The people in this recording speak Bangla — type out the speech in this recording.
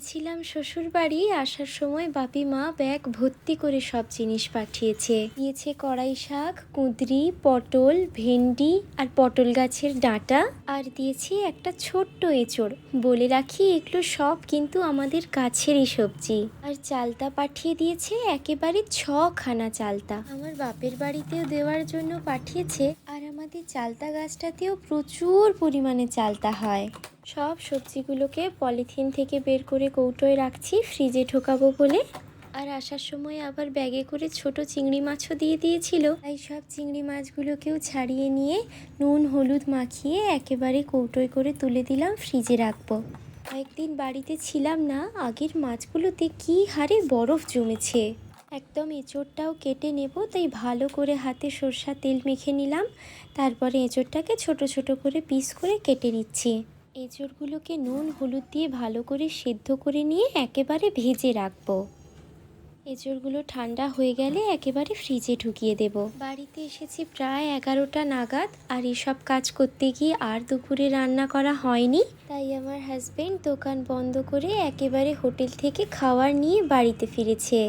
গিয়েছিলাম শ্বশুরবাড়ি। আসার সময় বাপি মা ব্যাগ ভর্তি করে সব জিনিস পাঠিয়েছে। দিয়েছে কড়াই শাক, কুঁদরি, পটল, ভেন্ডি আর পটল গাছের ডাঁটা, আর দিয়েছে একটা ছোট্ট এঁচড়। বলে রাখি এগুলো সব কিন্তু আমাদের গাছেরই সবজি। আর চালতা পাঠিয়ে দিয়েছে একেবারে 6খানা চালতা। আমার বাপের বাড়িতেও দেওয়ার জন্য পাঠিয়েছে। আর আমাদের চালতা গাছটাতেও প্রচুর পরিমাণে চালতা হয়। সব সবজিগুলোকে পলিথিন থেকে বের করে কৌটোয় রাখছি ফ্রিজে ঢোকাবো বলে। আর আসার সময় আবার ব্যাগে করে ছোট চিংড়ি মাছও দিয়ে দিয়েছিল, তাই সব চিংড়ি মাছগুলোকেও ছাড়িয়ে নিয়ে নুন হলুদ মাখিয়ে একেবারে কৌটোয় করে তুলে দিলাম, ফ্রিজে রাখবো। কয়েকদিন বাড়িতে ছিলাম না, আগের মাছগুলোতে কি হারে বরফ জমেছে। একদম এঁচোড়টাও কেটে নেব, তাই ভালো করে হাতে সরষা তেল মেখে নিলাম। তারপরে এঁচোড়টাকে ছোট ছোট করে পিস করে কেটে নিচ্ছি। এঁচোড়গুলোকে নুন হলুদ দিয়ে ভালো করে সেদ্ধ করে নিয়ে একেবারে ভেজে রাখবো। এঁচোড়গুলো ঠান্ডা হয়ে গেলে একেবারে ফ্রিজে ঢুকিয়ে দেব। বাড়িতে এসেছি প্রায় 11টা নাগাদ, আর এসব কাজ করতে গিয়ে আর দুপুরে রান্না করা হয়নি। তাই আমার হাজবেন্ড দোকান বন্ধ করে একেবারে হোটেল থেকে খাবার নিয়ে বাড়িতে ফিরেছে।